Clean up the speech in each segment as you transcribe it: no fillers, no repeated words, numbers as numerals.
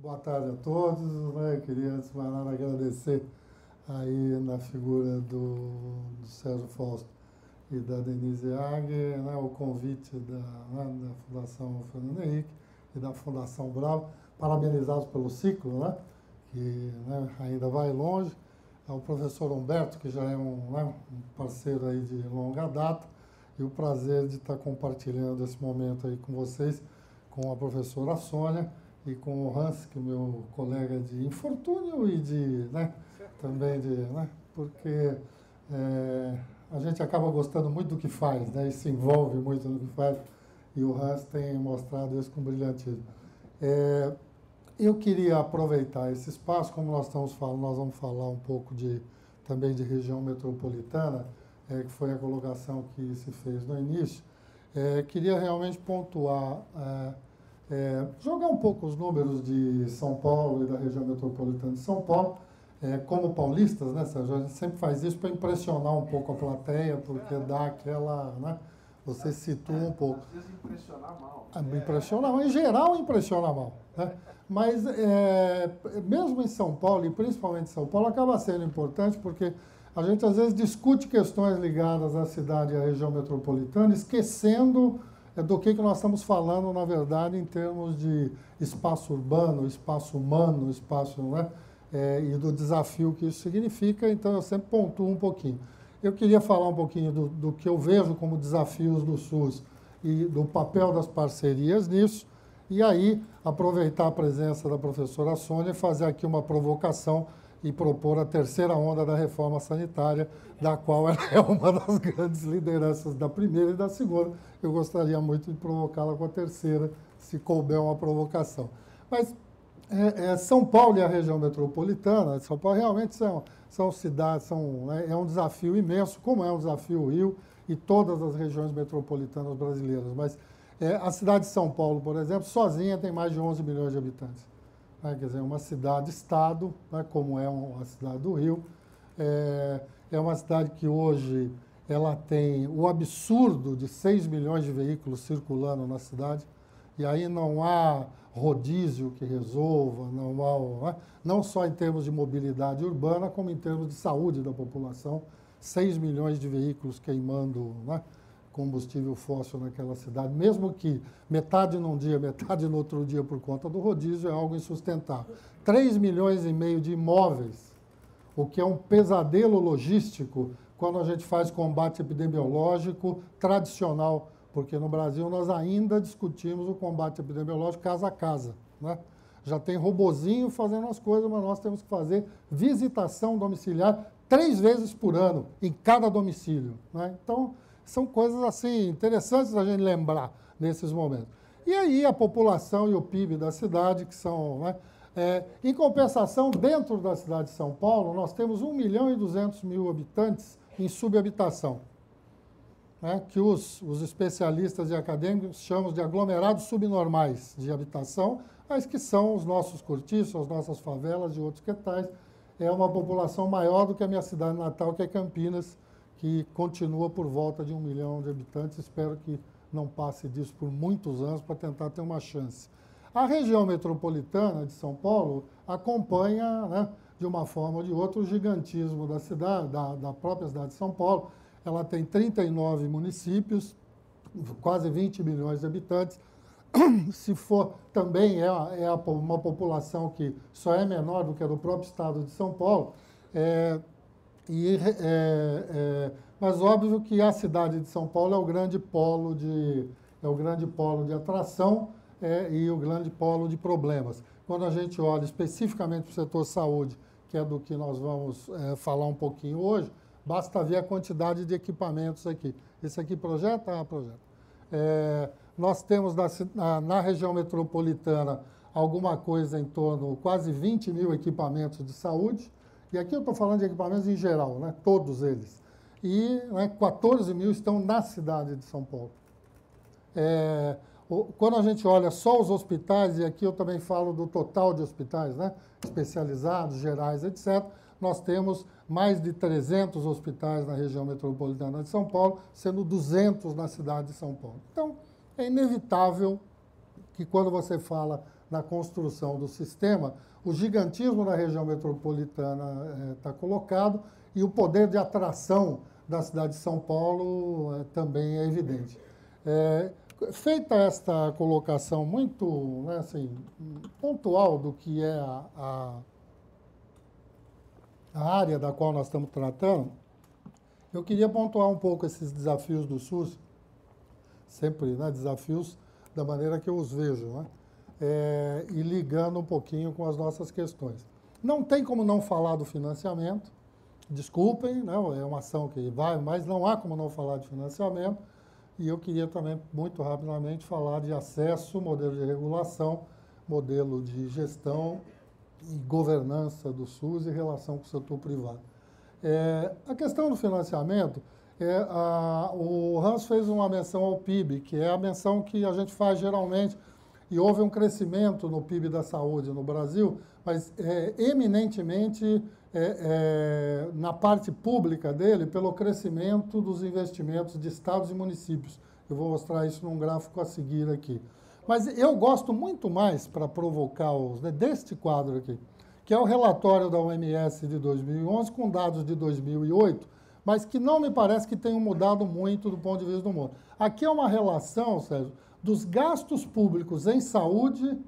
Boa tarde a todos, né? Eu queria, antes de mais nada, agradecer aí na figura do Sérgio Fausto e da Denise Agger, né? O convite da Fundação Fernando Henrique e da Fundação Bravo, parabenizá-los pelo ciclo, né? Que, né, ainda vai longe. Ao professor Humberto, que já é um parceiro aí de longa data, e o prazer de estar compartilhando esse momento aí com vocês, com a professora Sônia, e com o Hans, que é meu colega de infortúnio e né, também né, porque a gente acaba gostando muito do que faz, né, e se envolve muito no que faz, e o Hans tem mostrado isso com brilhantismo. Eu queria aproveitar esse espaço, como nós estamos falando, nós vamos falar um pouco também de região metropolitana, que foi a colocação que se fez no início. Queria realmente pontuar, jogar um pouco os números de São Paulo e da região metropolitana de São Paulo, como paulistas, né, Sérgio? A gente sempre faz isso para impressionar um pouco a plateia, porque dá aquela, né, você situa um pouco. Às vezes impressionar mal. Impressionar mal, em geral impressiona mal, né? Mas mesmo em São Paulo, e principalmente em São Paulo, acaba sendo importante porque a gente às vezes discute questões ligadas à cidade e à região metropolitana, esquecendo do que nós estamos falando, na verdade, em termos de espaço urbano, espaço humano, espaço, né, e do desafio que isso significa. Então, eu sempre pontuo um pouquinho. Eu queria falar um pouquinho do que eu vejo como desafios do SUS e do papel das parcerias nisso, e aí aproveitar a presença da professora Sônia e fazer aqui uma provocação e propor a terceira onda da reforma sanitária, da qual ela é uma das grandes lideranças da primeira e da segunda. Eu gostaria muito de provocá-la com a terceira, se couber uma provocação. Mas São Paulo e a região metropolitana de São Paulo realmente são cidades, é um desafio imenso, como é um desafio o Rio e todas as regiões metropolitanas brasileiras. Mas a cidade de São Paulo, por exemplo, sozinha tem mais de 11 milhões de habitantes. Quer dizer, uma cidade-estado, né, como é a cidade do Rio, é uma cidade que hoje ela tem o absurdo de 6 milhões de veículos circulando na cidade, e aí não há rodízio que resolva, não só em termos de mobilidade urbana, como em termos de saúde da população. 6 milhões de veículos queimando, né, combustível fóssil naquela cidade, mesmo que metade num dia, metade no outro dia por conta do rodízio, é algo insustentável. 3 milhões e meio de imóveis, o que é um pesadelo logístico quando a gente faz combate epidemiológico tradicional, porque no Brasil nós ainda discutimos o combate epidemiológico casa a casa, né? Já tem robozinho fazendo as coisas, mas nós temos que fazer visitação domiciliar 3 vezes por ano em cada domicílio, né? Então, são coisas assim interessantes a gente lembrar nesses momentos. E aí a população e o PIB da cidade, que são, né, em compensação, dentro da cidade de São Paulo, nós temos 1 milhão e 200 mil habitantes em subhabitação, né, que os especialistas e acadêmicos chamam de aglomerados subnormais de habitação, mas que são os nossos cortiços, as nossas favelas e outros que tais. É uma população maior do que a minha cidade natal, que é Campinas, que continua por volta de 1 milhão de habitantes. Espero que não passe disso por muitos anos para tentar ter uma chance. A região metropolitana de São Paulo acompanha, né, de uma forma ou de outra, o gigantismo da cidade, da própria cidade de São Paulo. Ela tem 39 municípios, quase 20 milhões de habitantes. Se for, também uma população que só é menor do que a do próprio estado de São Paulo. Mas óbvio que a cidade de São Paulo é o grande polo de atração e o grande polo de problemas. Quando a gente olha especificamente para o setor saúde, que é do que nós vamos falar um pouquinho hoje, basta ver a quantidade de equipamentos aqui. Esse aqui projeta? Projeta. Nós temos na região metropolitana alguma coisa em torno, quase 20 mil equipamentos de saúde. E aqui eu estou falando de equipamentos em geral, né? Todos eles. E 14 mil estão na cidade de São Paulo. Quando a gente olha só os hospitais, e aqui eu também falo do total de hospitais, né? Especializados, gerais, etc., nós temos mais de 300 hospitais na região metropolitana de São Paulo, sendo 200 na cidade de São Paulo. Então, é inevitável que quando você fala na construção do sistema, o gigantismo da região metropolitana está colocado e o poder de atração da cidade de São Paulo também é evidente. Feita esta colocação muito, né, assim, pontual do que é a área da qual nós estamos tratando, eu queria pontuar um pouco esses desafios do SUS, sempre, né, desafios da maneira que eu os vejo, né, e ligando um pouquinho com as nossas questões. Não tem como não falar do financiamento, desculpem, né, é uma ação que vai, mas não há como não falar de financiamento, e eu queria também, muito rapidamente, falar de acesso, modelo de regulação, modelo de gestão e governança do SUS em relação com o setor privado. A questão do financiamento, o Hans fez uma menção ao PIB, que é a menção que a gente faz geralmente, e houve um crescimento no PIB da saúde no Brasil, mas eminentemente na parte pública dele, pelo crescimento dos investimentos de estados e municípios. Eu vou mostrar isso num gráfico a seguir aqui. Mas eu gosto muito mais, para provocar deste quadro aqui, que é o relatório da OMS de 2011, com dados de 2008, mas que não me parece que tenham mudado muito do ponto de vista do mundo. Aqui é uma relação, Sérgio, dos gastos públicos em saúde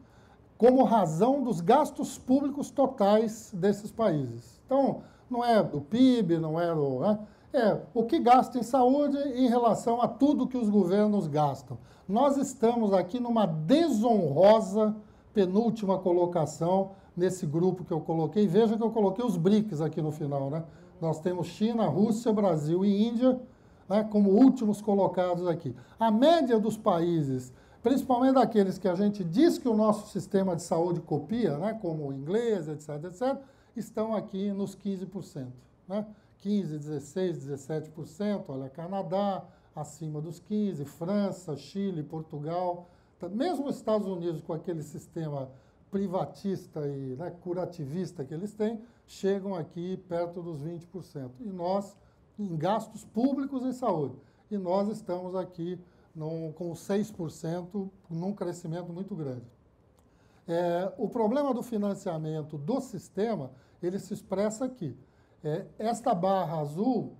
como razão dos gastos públicos totais desses países. Então, não é do PIB, não é do... Né? É o que gasta em saúde em relação a tudo que os governos gastam. Nós estamos aqui numa desonrosa penúltima colocação nesse grupo que eu coloquei. Veja que eu coloquei os BRICS aqui no final, né? Nós temos China, Rússia, Brasil e Índia, né, como últimos colocados aqui. A média dos países, principalmente daqueles que a gente diz que o nosso sistema de saúde copia, né, como o inglês, etc., etc., estão aqui nos 15%. Né? 15%, 16%, 17%, olha, Canadá acima dos 15%, França, Chile, Portugal, mesmo os Estados Unidos com aquele sistema privatista e, né, curativista que eles têm, chegam aqui perto dos 20%. E nós, em gastos públicos em saúde, e nós estamos aqui com 6%, num crescimento muito grande. O problema do financiamento do sistema, ele se expressa aqui. Esta barra azul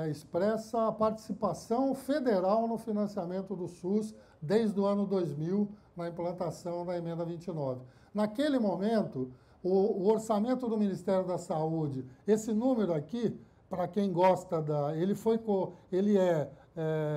expressa a participação federal no financiamento do SUS desde o ano 2000, na implantação da Emenda 29. Naquele momento, o orçamento do Ministério da Saúde, esse número aqui, para quem gosta ele é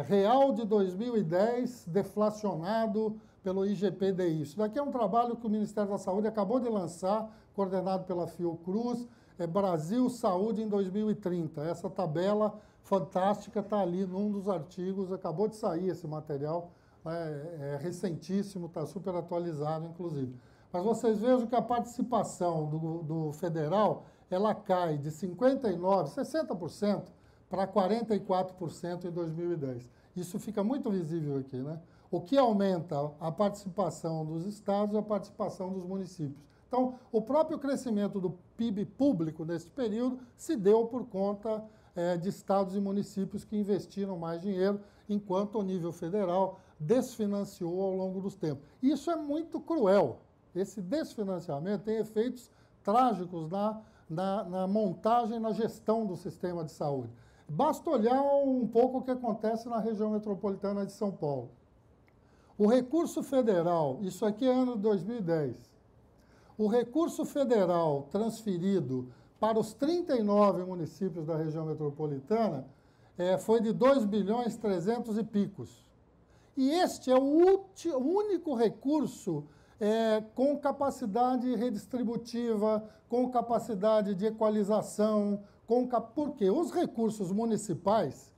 real de 2010, deflacionado pelo IGPDI. Isso daqui é um trabalho que o Ministério da Saúde acabou de lançar, coordenado pela Fiocruz, Brasil Saúde em 2030. Essa tabela fantástica está ali num dos artigos, acabou de sair esse material, é recentíssimo, está super atualizado, inclusive. Mas vocês vejam que a participação do federal, ela cai de 59%, 60% para 44% em 2010. Isso fica muito visível aqui, né? O que aumenta a participação dos estados e a participação dos municípios. Então, o próprio crescimento do PIB público nesse período se deu por conta de estados e municípios que investiram mais dinheiro, enquanto o nível federal desfinanciou ao longo dos tempos. Isso é muito cruel. Esse desfinanciamento tem efeitos trágicos na montagem, na gestão do sistema de saúde. Basta olhar um pouco o que acontece na região metropolitana de São Paulo. O recurso federal, isso aqui é ano de 2010, o recurso federal transferido para os 39 municípios da região metropolitana foi de 2 bilhões 300 e picos. E este é o único recurso com capacidade redistributiva, com capacidade de equalização, porque os recursos municipais,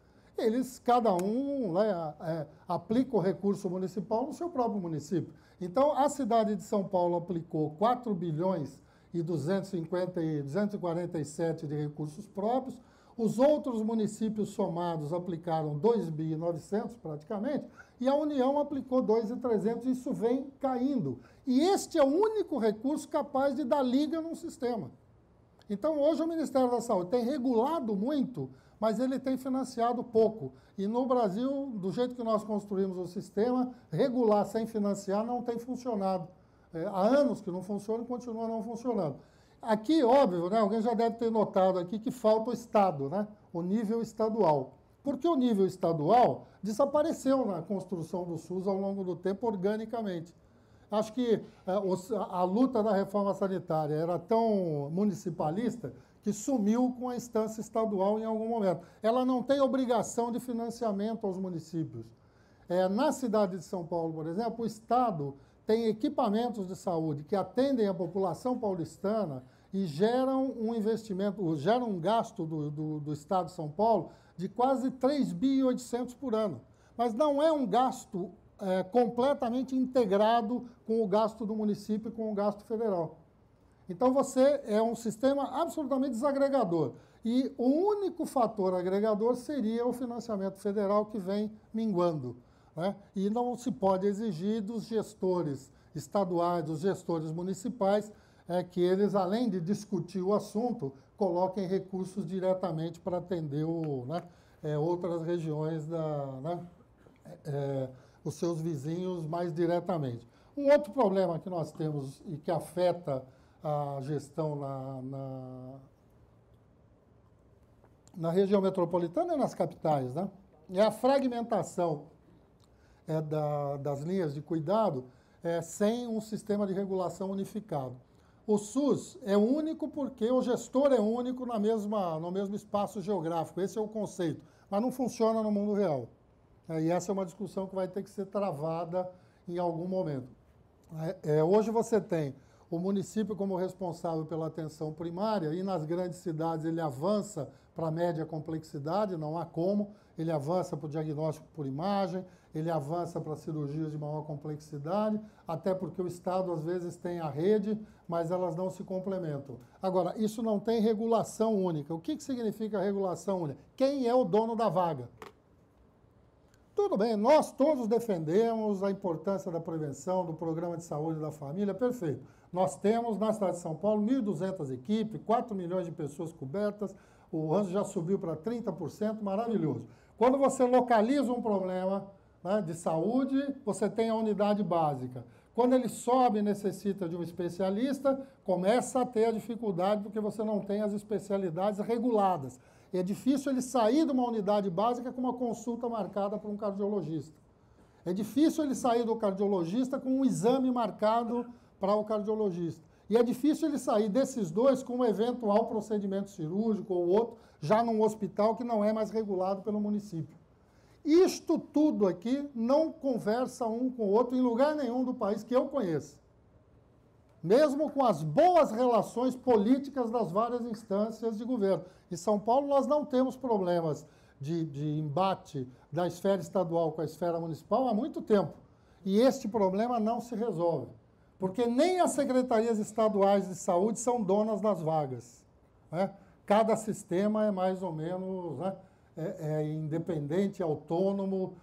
cada um, né, aplica o recurso municipal no seu próprio município. Então, a cidade de São Paulo aplicou 4 bilhões e 247 de recursos próprios, os outros municípios somados aplicaram 2 bi e 900 praticamente, e a União aplicou 2.300, isso vem caindo. E este é o único recurso capaz de dar liga num sistema. Então, hoje o Ministério da Saúde tem regulado muito, mas ele tem financiado pouco. E no Brasil, do jeito que nós construímos o sistema, regular sem financiar não tem funcionado. há anos que não funciona e continua não funcionando. Aqui, óbvio, né, alguém já deve ter notado aqui que falta o Estado, né, o nível estadual. Porque o nível estadual desapareceu na construção do SUS ao longo do tempo organicamente. Acho que a luta da reforma sanitária era tão municipalista que sumiu com a instância estadual em algum momento. Ela não tem obrigação de financiamento aos municípios. Na cidade de São Paulo, por exemplo, o Estado tem equipamentos de saúde que atendem a população paulistana e geram um investimento, geram um gasto do Estado de São Paulo de quase 3.800 bi por ano. Mas não é um gasto completamente integrado com o gasto do município e com o gasto federal. Então, você é um sistema absolutamente desagregador. E o único fator agregador seria o financiamento federal que vem minguando, né? E não se pode exigir dos gestores estaduais, dos gestores municipais, que eles, além de discutir o assunto, coloquem recursos diretamente para atender outras regiões, os seus vizinhos mais diretamente. Um outro problema que nós temos e que afeta a gestão na região metropolitana e nas capitais, né, é a fragmentação das linhas de cuidado sem um sistema de regulação unificado. O SUS é único porque o gestor é único no mesmo espaço geográfico, esse é o conceito, mas não funciona no mundo real. E essa é uma discussão que vai ter que ser travada em algum momento. Hoje você tem o município como responsável pela atenção primária e nas grandes cidades ele avança para a média complexidade, não há como, ele avança para o diagnóstico por imagem, ele avança para cirurgias de maior complexidade, até porque o Estado às vezes tem a rede, mas elas não se complementam. Agora, isso não tem regulação única. O que significa regulação única? Quem é o dono da vaga? Tudo bem, nós todos defendemos a importância da prevenção, do programa de saúde da família, perfeito. Nós temos na cidade de São Paulo 1.200 equipes, 4 milhões de pessoas cobertas, o ângulo já subiu para 30%, maravilhoso. Quando você localiza um problema, né, de saúde, você tem a unidade básica. Quando ele sobe e necessita de um especialista, começa a ter a dificuldade porque você não tem as especialidades reguladas. É difícil ele sair de uma unidade básica com uma consulta marcada para um cardiologista. É difícil ele sair do cardiologista com um exame marcado para o cardiologista. E é difícil ele sair desses dois com um eventual procedimento cirúrgico ou outro, já num hospital que não é mais regulado pelo município. Isto tudo aqui não conversa um com o outro em lugar nenhum do país que eu conheça. Mesmo com as boas relações políticas das várias instâncias de governo. Em São Paulo, nós não temos problemas de embate da esfera estadual com a esfera municipal há muito tempo. E este problema não se resolve. Porque nem as secretarias estaduais de saúde são donas das vagas, né? Cada sistema é mais ou menos, né, independente, autônomo.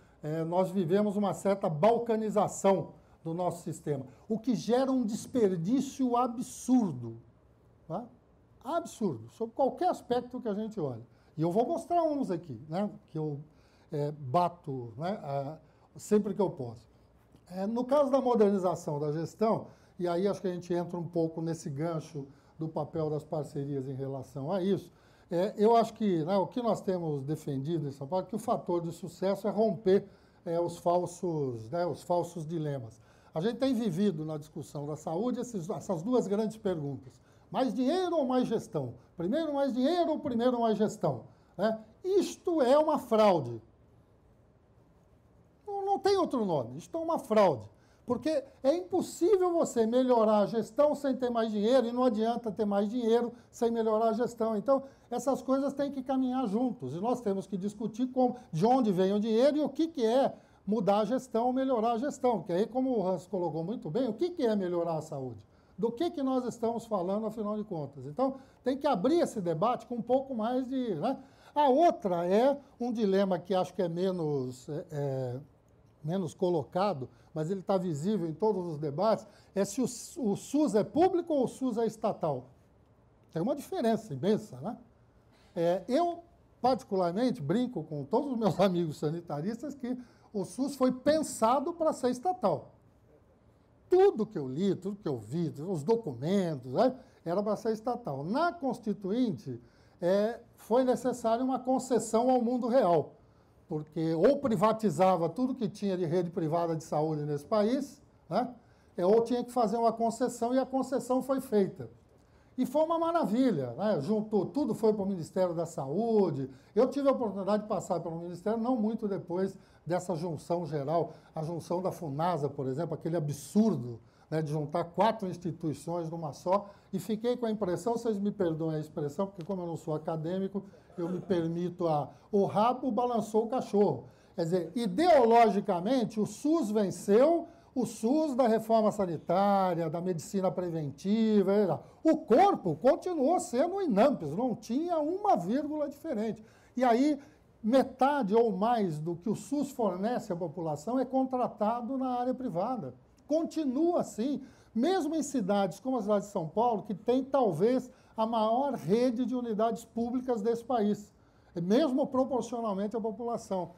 Nós vivemos uma certa balcanização do nosso sistema, o que gera um desperdício absurdo, tá? Absurdo, sobre qualquer aspecto que a gente olhe. E eu vou mostrar uns aqui, né, que eu bato, né, sempre que eu posso. No caso da modernização da gestão, e aí acho que a gente entra um pouco nesse gancho do papel das parcerias em relação a isso, eu acho que, né, o que nós temos defendido em São Paulo é que o fator de sucesso é romper os falsos dilemas. A gente tem vivido na discussão da saúde essas duas grandes perguntas. Mais dinheiro ou mais gestão? Primeiro mais dinheiro ou primeiro mais gestão? Né? Isto é uma fraude. Não tem outro nome. Isto é uma fraude. Porque é impossível você melhorar a gestão sem ter mais dinheiro e não adianta ter mais dinheiro sem melhorar a gestão. Então, essas coisas têm que caminhar juntos. E nós temos que discutir de onde vem o dinheiro e o que é mudar a gestão ou melhorar a gestão. Que aí, como o Hans colocou muito bem, o que é melhorar a saúde? Do que nós estamos falando, afinal de contas? Então, tem que abrir esse debate com um pouco mais de... Né? A outra é um dilema que acho que é menos colocado, mas ele está visível em todos os debates, é se o SUS é público ou o SUS é estatal. Tem uma diferença imensa, né? Eu, particularmente, brinco com todos os meus amigos sanitaristas que o SUS foi pensado para ser estatal. tudo que eu li, tudo que eu vi, os documentos, né, era para ser estatal. Na Constituinte, foi necessária uma concessão ao mundo real, porque ou privatizava tudo que tinha de rede privada de saúde nesse país, né, ou tinha que fazer uma concessão, e a concessão foi feita. E foi uma maravilha, né? Juntou, tudo foi para o Ministério da Saúde. Eu tive a oportunidade de passar pelo Ministério, não muito depois dessa junção geral, a junção da FUNASA, por exemplo, aquele absurdo, né, de juntar 4 instituições numa só, e fiquei com a impressão, vocês me perdoem a expressão, porque como eu não sou acadêmico, eu me permito o rabo balançou o cachorro. Quer dizer, ideologicamente, o SUS venceu, o SUS da reforma sanitária, da medicina preventiva, o corpo continuou sendo o INAMPS, não tinha uma vírgula diferente. E aí, metade ou mais do que o SUS fornece à população é contratado na área privada. Continua assim, mesmo em cidades como a cidade de São Paulo, que tem talvez a maior rede de unidades públicas desse país, mesmo proporcionalmente à população.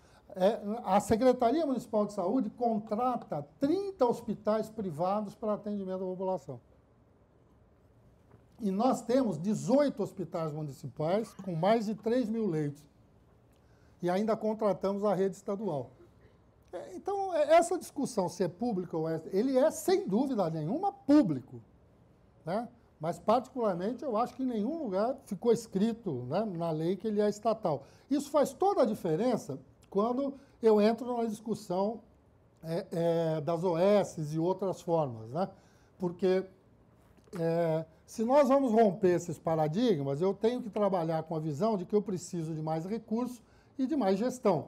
A Secretaria Municipal de Saúde contrata 30 hospitais privados para atendimento da população. E nós temos 18 hospitais municipais com mais de 3 mil leitos. E ainda contratamos a rede estadual. Então, essa discussão se é público ou ele é, sem dúvida nenhuma, público, né? Mas, particularmente, eu acho que em nenhum lugar ficou escrito, né, na lei que ele é estatal. Isso faz toda a diferença quando eu entro na discussão das OS e outras formas, né? Porque se nós vamos romper esses paradigmas, eu tenho que trabalhar com a visão de que eu preciso de mais recursos e de mais gestão.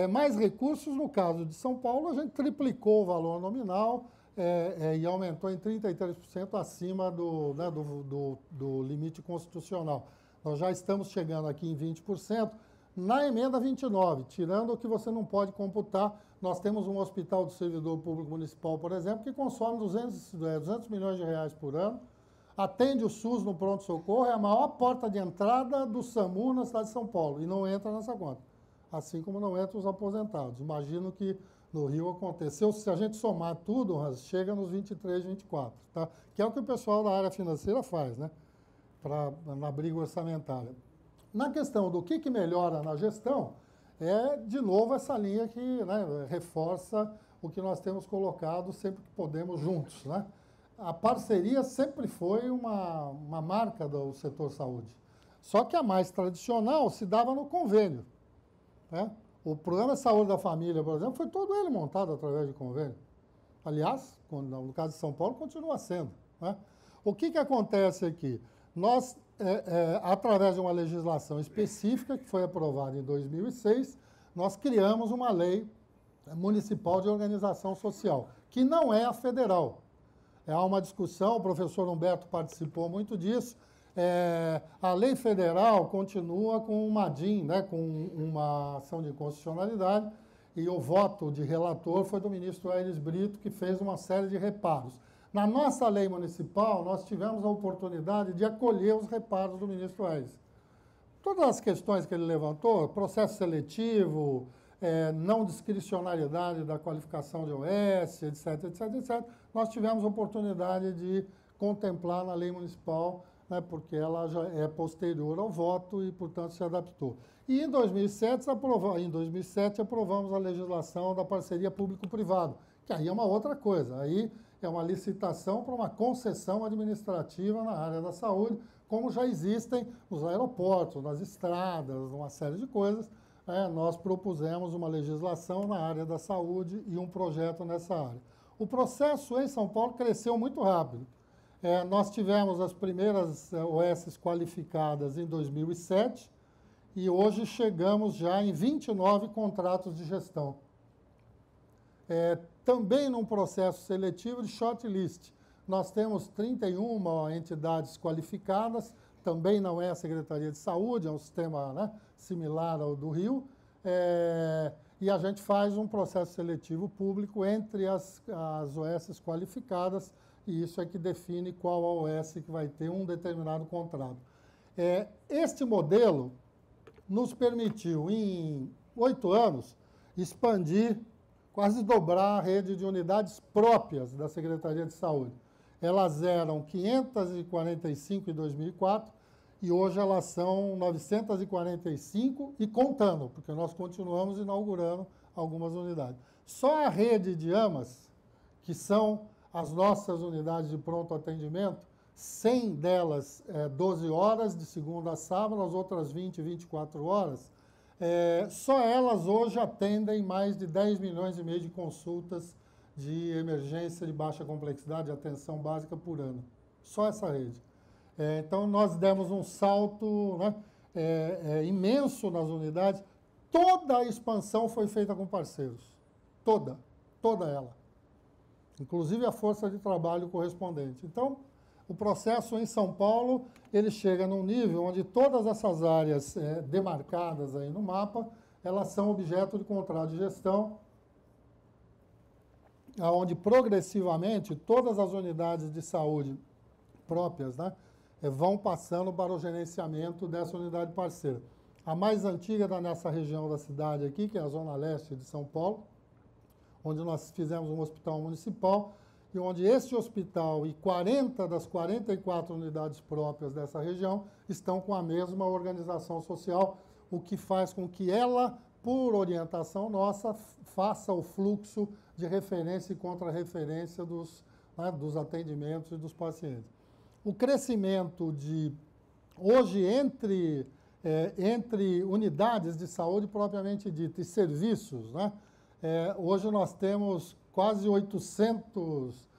Mais recursos, no caso de São Paulo, a gente triplicou o valor nominal e aumentou em 33% acima do limite constitucional. Nós já estamos chegando aqui em 20%. Na emenda 29, tirando o que você não pode computar, nós temos um hospital do servidor público municipal, por exemplo, que consome 200 milhões de reais por ano, atende o SUS no pronto-socorro, é a maior porta de entrada do SAMU na cidade de São Paulo, e não entra nessa conta, assim como não entram os aposentados. Imagino que no Rio aconteceu, se a gente somar tudo, chega nos 23, 24, tá? Que é o que o pessoal da área financeira faz, né? Na briga orçamentária. Na questão do que melhora na gestão, de novo, essa linha que, né, reforça o que nós temos colocado sempre que podemos juntos, né? A parceria sempre foi uma marca do setor saúde. Só que a mais tradicional se dava no convênio, né? O programa de saúde da família, por exemplo, foi todo ele montado através de convênio. Aliás, no caso de São Paulo, continua sendo, né? O que acontece aqui? Nós, através de uma legislação específica que foi aprovada em 2006, nós criamos uma lei municipal de organização social, que não é a federal. Há uma discussão, o professor Humberto participou muito disso. A lei federal continua com uma DIN, né, com uma ação de inconstitucionalidade, e o voto de relator foi do ministro Aires Brito, que fez uma série de reparos. Na nossa lei municipal, nós tivemos a oportunidade de acolher os reparos do ministro Aires. Todas as questões que ele levantou, processo seletivo, não discricionariedade da qualificação de OS, etc., etc., etc., nós tivemos a oportunidade de contemplar na lei municipal, né, porque ela já é posterior ao voto e, portanto, se adaptou. E em 2007 aprovamos a legislação da parceria público-privado, que aí é uma outra coisa. Aí é uma licitação para uma concessão administrativa na área da saúde, como já existem nos aeroportos, nas estradas, uma série de coisas. Nós propusemos uma legislação na área da saúde e um projeto nessa área. O processo em São Paulo cresceu muito rápido. Nós tivemos as primeiras OS qualificadas em 2007 e hoje chegamos já em 29 contratos de gestão. Também num processo seletivo de shortlist. Nós temos 31 entidades qualificadas, também não é a Secretaria de Saúde, é um sistema, né, similar ao do Rio, e a gente faz um processo seletivo público entre as OS qualificadas, e isso é que define qual a OS que vai ter um determinado contrato. Este modelo nos permitiu, em 8 anos, expandir quase dobrar a rede de unidades próprias da Secretaria de Saúde. Elas eram 545 em 2004 e hoje elas são 945 e contando, porque nós continuamos inaugurando algumas unidades. Só a rede de AMAs, que são as nossas unidades de pronto atendimento, 100 delas 12 horas, de segunda a sábado, as outras 20, 24 horas, só elas hoje atendem mais de 10 milhões e meio de consultas de emergência de baixa complexidade, de atenção básica por ano. Só essa rede. Então, nós demos um salto, né, imenso nas unidades. Toda a expansão foi feita com parceiros. Toda ela. Inclusive a força de trabalho correspondente. Então, o processo em São Paulo, ele chega num nível onde todas essas áreas demarcadas aí no mapa, elas são objeto de contrato de gestão, onde progressivamente todas as unidades de saúde próprias, né, vão passando para o gerenciamento dessa unidade parceira. A mais antiga está nessa região da cidade aqui, que é a Zona Leste de São Paulo, onde nós fizemos um hospital municipal, e onde esse hospital e 40 das 44 unidades próprias dessa região estão com a mesma organização social, o que faz com que ela, por orientação nossa, faça o fluxo de referência e contra-referência dos atendimentos e dos pacientes. O crescimento hoje, entre unidades de saúde propriamente dita e serviços, né? Hoje nós temos quase 800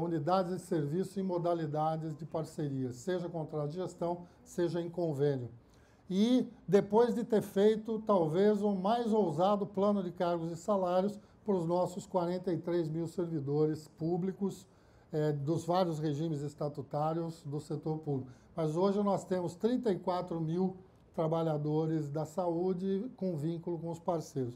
unidades de serviço em modalidades de parceria, seja contrato de gestão, seja em convênio. E depois de ter feito, talvez, o mais ousado plano de cargos e salários para os nossos 43 mil servidores públicos dos vários regimes estatutários do setor público. Mas hoje nós temos 34 mil trabalhadores da saúde com vínculo com os parceiros.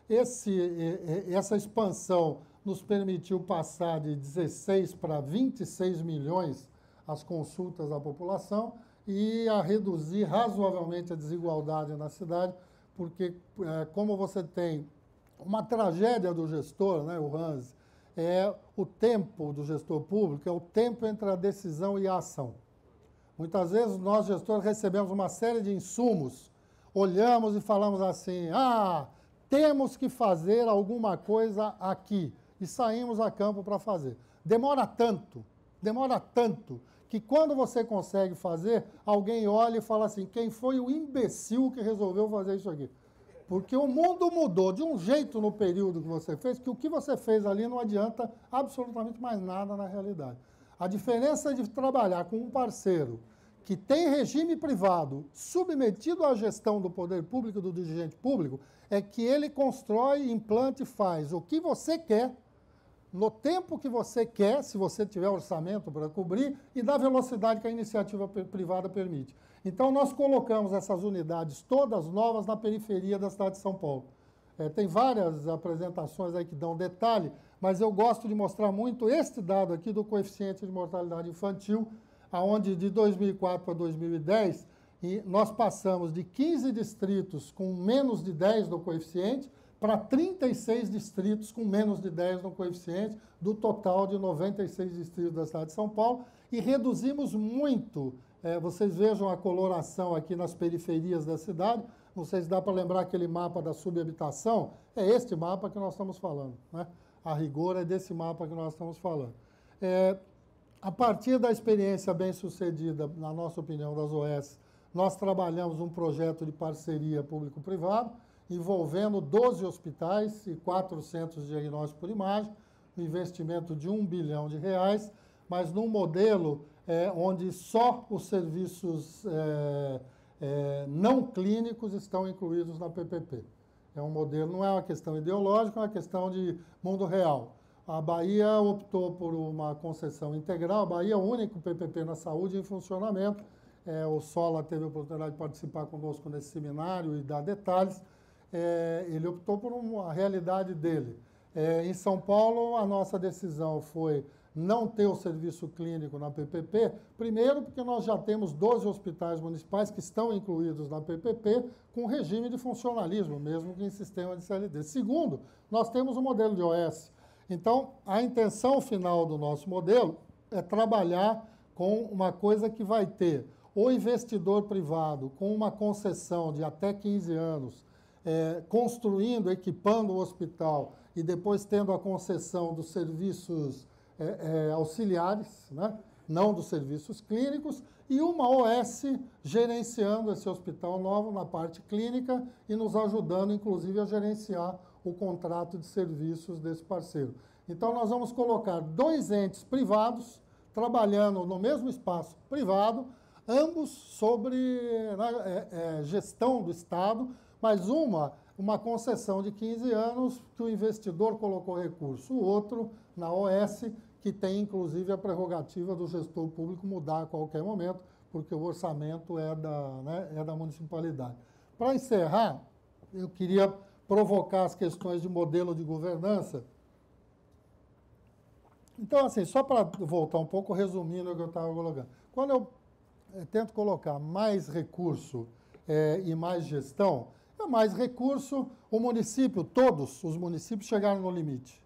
Essa expansão nos permitiu passar de 16 para 26 milhões as consultas à população e a reduzir razoavelmente a desigualdade na cidade, porque como você tem uma tragédia do gestor, né, o Hans, o tempo do gestor público, é o tempo entre a decisão e a ação. Muitas vezes nós, gestores, recebemos uma série de insumos, olhamos e falamos assim, temos que fazer alguma coisa aqui, e saímos a campo para fazer. Demora tanto, que quando você consegue fazer, alguém olha e fala assim, quem foi o imbecil que resolveu fazer isso aqui? Porque o mundo mudou de um jeito no período que você fez, que o que você fez ali não adianta absolutamente mais nada na realidade. A diferença de trabalhar com um parceiro que tem regime privado submetido à gestão do poder público, do dirigente público, é que ele constrói, implanta e faz o que você quer, no tempo que você quer, se você tiver orçamento para cobrir, e da velocidade que a iniciativa privada permite. Então, nós colocamos essas unidades todas novas na periferia da cidade de São Paulo. Tem várias apresentações aí que dão detalhe, mas eu gosto de mostrar muito este dado aqui do coeficiente de mortalidade infantil, onde de 2004 para 2010, nós passamos de 15 distritos com menos de 10 no coeficiente para 36 distritos com menos de 10 no coeficiente, do total de 96 distritos da cidade de São Paulo, e reduzimos muito. Vocês vejam a coloração aqui nas periferias da cidade, não sei se dá para lembrar aquele mapa da subhabitação, é este mapa que nós estamos falando, né? A rigor é desse mapa que nós estamos falando. A partir da experiência bem-sucedida, na nossa opinião, das OS, nós trabalhamos um projeto de parceria público-privado, envolvendo 12 hospitais e 4 centros de diagnóstico por imagem, um investimento de R$1 bilhão, mas num modelo onde só os serviços não clínicos estão incluídos na PPP. É um modelo, não é uma questão ideológica, é uma questão de mundo real. A Bahia optou por uma concessão integral, a Bahia é o único PPP na saúde em funcionamento. O Sola teve a oportunidade de participar conosco nesse seminário e dar detalhes. Ele optou por uma realidade dele. Em São Paulo, a nossa decisão foi não ter o serviço clínico na PPP, primeiro porque nós já temos 12 hospitais municipais que estão incluídos na PPP com regime de funcionalismo, mesmo que em sistema de CLT. Segundo, nós temos um modelo de OS. Então, a intenção final do nosso modelo é trabalhar com uma coisa que vai ter o investidor privado com uma concessão de até 15 anos, construindo, equipando o hospital e depois tendo a concessão dos serviços auxiliares, né? Não dos serviços clínicos, e uma OS gerenciando esse hospital novo na parte clínica e nos ajudando, inclusive, a gerenciar o contrato de serviços desse parceiro. Então, nós vamos colocar 2 entes privados trabalhando no mesmo espaço privado, ambos sobre gestão do Estado, mas uma concessão de 15 anos que o investidor colocou recurso, o outro na OS, que tem inclusive a prerrogativa do gestor público mudar a qualquer momento, porque o orçamento é da municipalidade. Para encerrar, eu queria provocar as questões de modelo de governança. Então, assim, só para voltar um pouco, resumindo o que eu estava colocando. Quando eu tento colocar mais recurso e mais gestão, mais recurso, o município, todos os municípios chegaram no limite.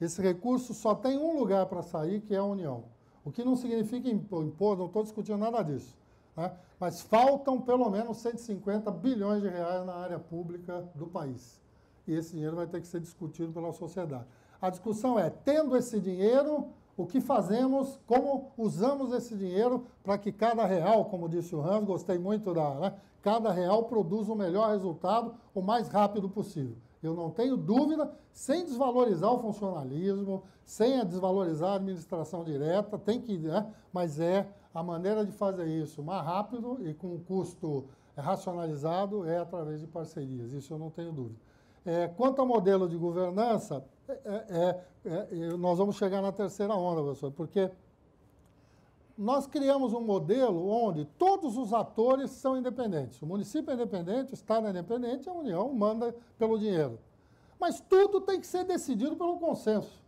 Esse recurso só tem um lugar para sair, que é a União. O que não significa impor, não estou discutindo nada disso. Né? Mas faltam pelo menos 150 bilhões de reais na área pública do país. E esse dinheiro vai ter que ser discutido pela sociedade. A discussão é, tendo esse dinheiro, o que fazemos, como usamos esse dinheiro para que cada real, como disse o Hans, gostei muito cada real produza o melhor resultado o mais rápido possível. Eu não tenho dúvida, sem desvalorizar o funcionalismo, sem desvalorizar a administração direta, tem que, mas a maneira de fazer isso mais rápido e com um custo racionalizado é através de parcerias, isso eu não tenho dúvida. Quanto ao modelo de governança, nós vamos chegar na terceira onda, professor, porque nós criamos um modelo onde todos os atores são independentes. O município é independente, o Estado é independente, a União manda pelo dinheiro. Mas tudo tem que ser decidido pelo consenso.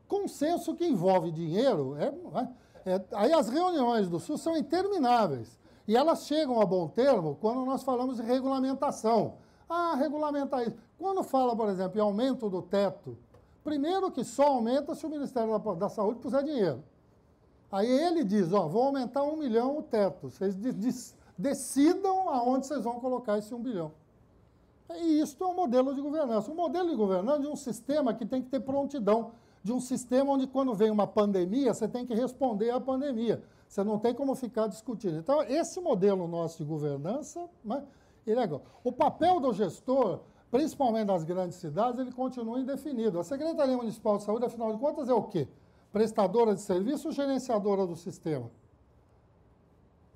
Consenso que envolve dinheiro, aí as reuniões do SUS são intermináveis. E elas chegam a bom termo quando nós falamos de regulamentação. Regulamentar isso. Quando fala, por exemplo, em aumento do teto, primeiro que só aumenta se o Ministério da Saúde puser dinheiro. Aí ele diz, vou aumentar 1 milhão o teto. Vocês decidam aonde vocês vão colocar esse 1 bilhão. E isso é um modelo de governança. Um modelo de governança de um sistema que tem que ter prontidão. De um sistema onde, quando vem uma pandemia, você tem que responder à pandemia. Você não tem como ficar discutindo. Então, esse modelo nosso de governança, ele é igual. O papel do gestor, principalmente das grandes cidades, ele continua indefinido. A Secretaria Municipal de Saúde, afinal de contas, é o quê? Prestadora de serviço ou gerenciadora do sistema?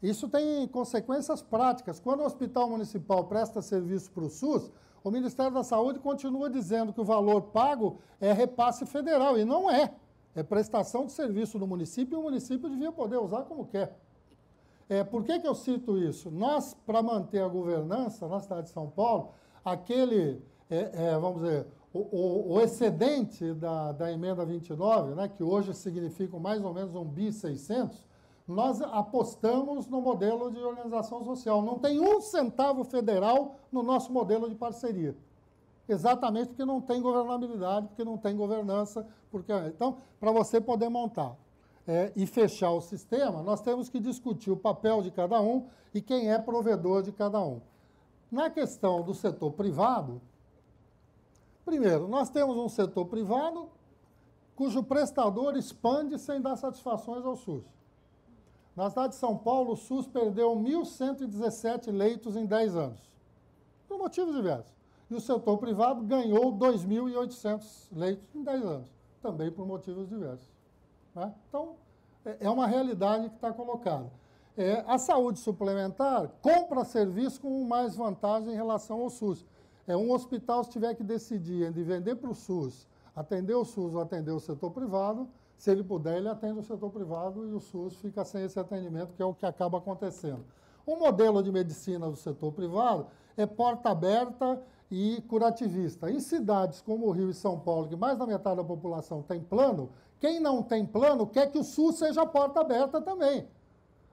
Isso tem consequências práticas. Quando o hospital municipal presta serviço para o SUS, o Ministério da Saúde continua dizendo que o valor pago é repasse federal, e não é. É prestação de serviço do município e o município devia poder usar como quer. Por que eu cito isso? Nós, para manter a governança na cidade de São Paulo, aquele, vamos dizer, o excedente da emenda 29, que hoje significa mais ou menos 1.600 bi, nós apostamos no modelo de organização social. Não tem um centavo federal no nosso modelo de parceria. Exatamente porque não tem governabilidade, porque não tem governança. Então, para você poder montar e fechar o sistema, nós temos que discutir o papel de cada um e quem é provedor de cada um. Na questão do setor privado, primeiro, nós temos um setor privado cujo prestador expande sem dar satisfações ao SUS. Na cidade de São Paulo, o SUS perdeu 1.117 leitos em 10 anos, por motivos diversos. E o setor privado ganhou 2.800 leitos em 10 anos, também por motivos diversos. Então, é uma realidade que está colocada. A saúde suplementar compra serviço com mais vantagem em relação ao SUS. Um hospital, se tiver que decidir entre vender para o SUS, atender o SUS ou atender o setor privado, se ele puder, ele atende o setor privado e o SUS fica sem esse atendimento, que é o que acaba acontecendo. O modelo de medicina do setor privado é porta aberta e curativista. Em cidades como o Rio e São Paulo, que mais da metade da população tem plano, quem não tem plano quer que o SUS seja a porta aberta também.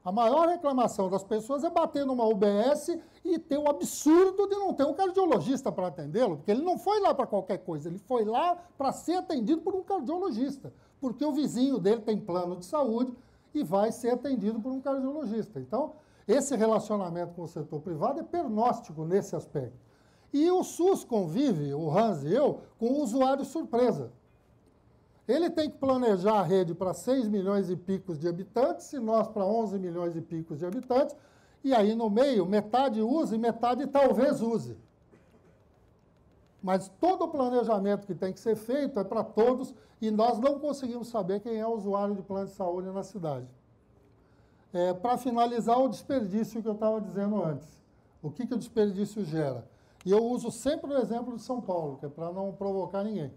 A maior reclamação das pessoas é bater numa UBS e ter o absurdo de não ter um cardiologista para atendê-lo, porque ele não foi lá para qualquer coisa, ele foi lá para ser atendido por um cardiologista, porque o vizinho dele tem plano de saúde e vai ser atendido por um cardiologista. Então, esse relacionamento com o setor privado é pernóstico nesse aspecto. E o SUS convive, o Hans e eu, com o usuário surpresa. Ele tem que planejar a rede para 6 milhões e picos de habitantes, e nós para 11 milhões e picos de habitantes, e aí no meio, metade usa e metade talvez use. Mas todo o planejamento que tem que ser feito é para todos, e nós não conseguimos saber quem é o usuário de plano de saúde na cidade. Para finalizar, o desperdício que eu estava dizendo antes. O que o desperdício gera? E eu uso sempre o exemplo de São Paulo, que é para não provocar ninguém.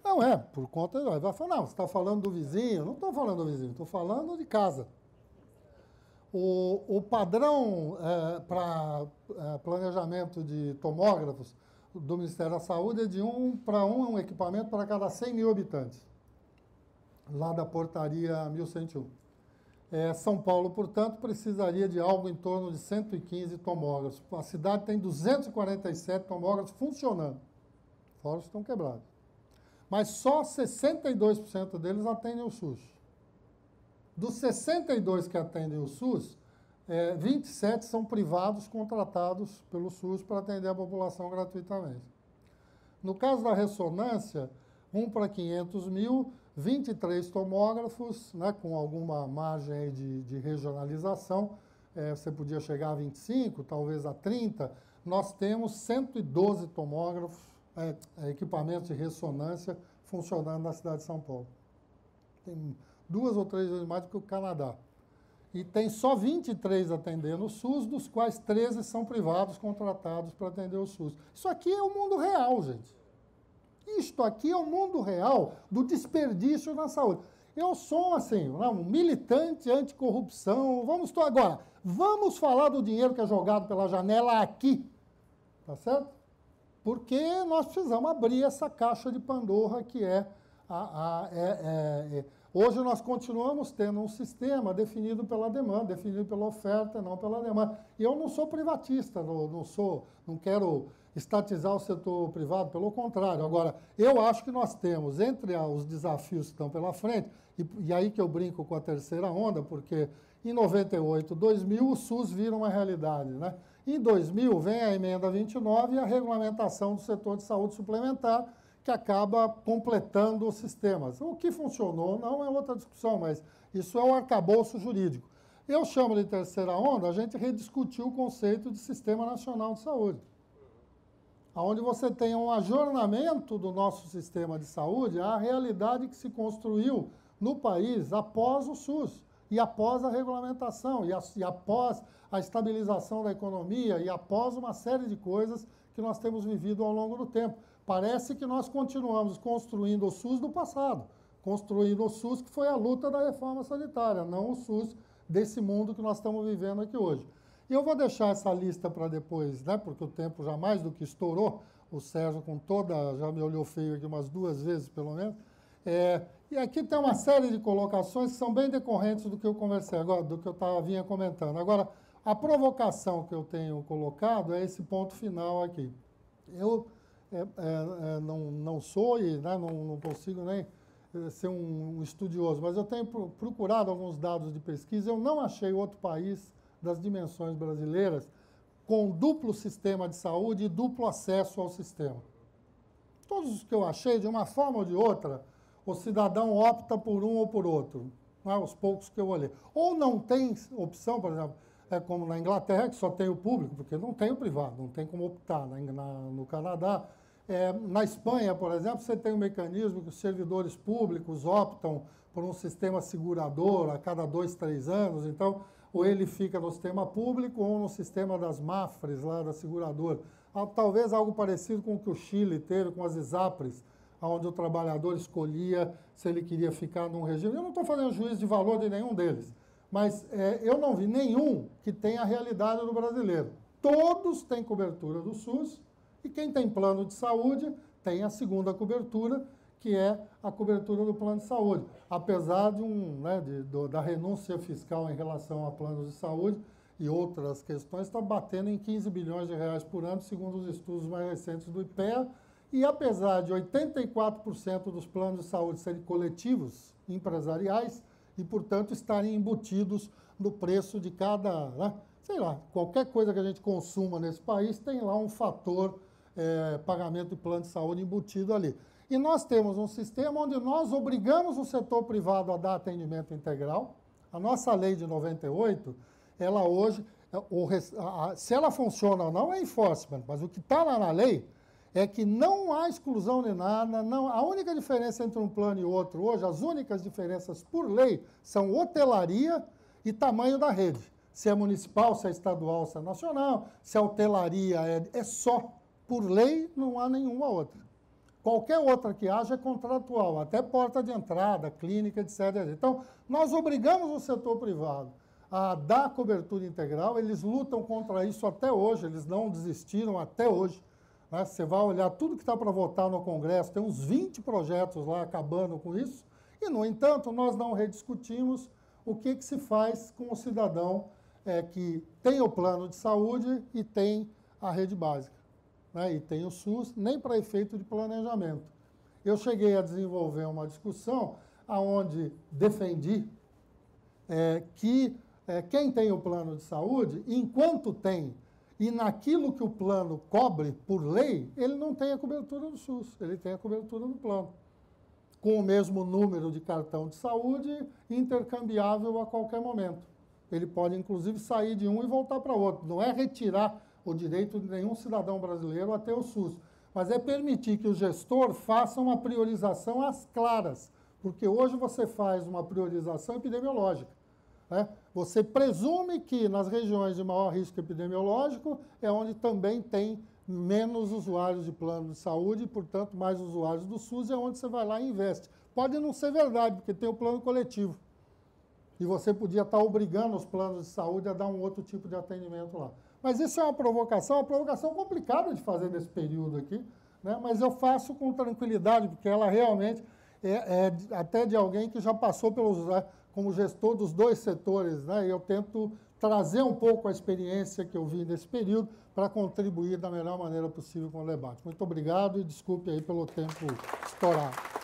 Não por conta... Vai falar, não, você está falando do vizinho. Não estou falando do vizinho, estou falando de casa. O padrão para planejamento de tomógrafos do Ministério da Saúde é de 1 para 1, um equipamento para cada 100 mil habitantes, lá da portaria 1101. São Paulo, portanto, precisaria de algo em torno de 115 tomógrafos. A cidade tem 247 tomógrafos funcionando, fora os que estão quebrados. Mas só 62% deles atendem o SUS. Dos 62 que atendem o SUS, 27 são privados contratados pelo SUS para atender a população gratuitamente. No caso da ressonância, 1 para 500 mil, 23 tomógrafos, né, com alguma margem aí de regionalização, você podia chegar a 25, talvez a 30, nós temos 112 tomógrafos, equipamentos de ressonância funcionando na cidade de São Paulo. Tem 2 ou 3 vezes mais do que o Canadá. E tem só 23 atendendo o SUS, dos quais 13 são privados contratados para atender o SUS. Isso aqui é o mundo real, gente. Isto aqui é o mundo real do desperdício na saúde. Eu sou, assim, um militante anticorrupção. Vamos falar do dinheiro que é jogado pela janela aqui. Tá certo? Porque nós precisamos abrir essa caixa de Pandora que hoje nós continuamos tendo um sistema definido pela demanda, definido pela oferta, não pela demanda. E eu não sou privatista, não quero estatizar o setor privado, pelo contrário. Agora, eu acho que nós temos, entre os desafios que estão pela frente, e aí que eu brinco com a terceira onda, porque em 98, 2000, o SUS vira uma realidade, né? Em 2000, vem a emenda 29 e a regulamentação do setor de saúde suplementar, que acaba completando os sistemas. O que funcionou não é outra discussão, mas isso é o arcabouço jurídico. Eu chamo de terceira onda, a gente rediscutiu o conceito de Sistema Nacional de Saúde, onde você tem um ajornamento do nosso sistema de saúde à realidade que se construiu no país após o SUS, e após a regulamentação, e após a estabilização da economia, e após uma série de coisas que nós temos vivido ao longo do tempo. Parece que nós continuamos construindo o SUS do passado, construindo o SUS que foi a luta da reforma sanitária, não o SUS desse mundo que nós estamos vivendo aqui hoje. E eu vou deixar essa lista para depois, né, porque o tempo já mais do que estourou, o Sérgio já me olhou feio aqui umas 2 vezes, pelo menos. E aqui tem uma série de colocações que são bem decorrentes do que eu conversei agora, do que eu vinha comentando. Agora, a provocação que eu tenho colocado é esse ponto final aqui. Eu não sou e né, não consigo nem ser um estudioso, mas eu tenho procurado alguns dados de pesquisa. Eu não achei outro país das dimensões brasileiras com duplo sistema de saúde e duplo acesso ao sistema. Todos os que eu achei, de uma forma ou de outra, o cidadão opta por um ou por outro, né, os poucos que eu olhei. Ou não tem opção, por exemplo, como na Inglaterra, que só tem o público, porque não tem o privado, não tem como optar. No Canadá, na Espanha, por exemplo, você tem um mecanismo que os servidores públicos optam por um sistema segurador a cada 2, 3 anos, então, ou ele fica no sistema público ou no sistema das MAFRES, lá da seguradora. Talvez algo parecido com o que o Chile teve com as ISAPRES, onde o trabalhador escolhia se ele queria ficar num regime. Eu não estou fazendo juízo de valor de nenhum deles, mas eu não vi nenhum que tenha a realidade do brasileiro. todos têm cobertura do SUS, e quem tem plano de saúde tem a segunda cobertura, que é a cobertura do plano de saúde. Apesar de da renúncia fiscal em relação a planos de saúde e outras questões, está batendo em 15 bilhões de reais por ano, segundo os estudos mais recentes do IPEA, e apesar de 84% dos planos de saúde serem coletivos, empresariais, e, portanto, estarem embutidos no preço de cada, sei lá, qualquer coisa que a gente consuma nesse país tem lá um fator pagamento de plano de saúde embutido ali. E nós temos um sistema onde nós obrigamos o setor privado a dar atendimento integral. A nossa lei de 98, ela hoje, se ela funciona ou não é enforcement, mas o que está lá na lei é que não há exclusão de nada, não, a única diferença entre um plano e outro hoje, as únicas diferenças por lei são hotelaria e tamanho da rede. Se é municipal, se é estadual, se é nacional, se a hotelaria é só por lei, não há nenhuma outra. Qualquer outra que haja é contratual, até porta de entrada, clínica, etc. Então, nós obrigamos o setor privado a dar cobertura integral, eles lutam contra isso até hoje, eles não desistiram até hoje. Você vai olhar tudo que está para votar no Congresso, tem uns 20 projetos lá acabando com isso, e, no entanto, nós não rediscutimos o que se faz com o cidadão que tem o plano de saúde e tem a rede básica. E tem o SUS, nem para efeito de planejamento. Eu cheguei a desenvolver uma discussão onde defendi que quem tem o plano de saúde, enquanto tem, e naquilo que o plano cobre por lei, ele não tem a cobertura do SUS, ele tem a cobertura do plano. Com o mesmo número de cartão de saúde, intercambiável a qualquer momento. Ele pode, inclusive, sair de um e voltar para outro. Não é retirar o direito de nenhum cidadão brasileiro a ter o SUS, mas é permitir que o gestor faça uma priorização às claras, porque hoje você faz uma priorização epidemiológica. Você presume que nas regiões de maior risco epidemiológico é onde também tem menos usuários de plano de saúde e, portanto, mais usuários do SUS, é onde você vai lá e investe. Pode não ser verdade, porque tem o plano coletivo. E você podia estar obrigando os planos de saúde a dar um outro tipo de atendimento lá. Mas isso é uma provocação complicada de fazer nesse período aqui, mas eu faço com tranquilidade, porque ela realmente é até de alguém que já passou como gestor dos dois setores, e eu tento trazer um pouco a experiência que eu vi nesse período para contribuir da melhor maneira possível com o debate. Muito obrigado e desculpe aí pelo tempo estourado.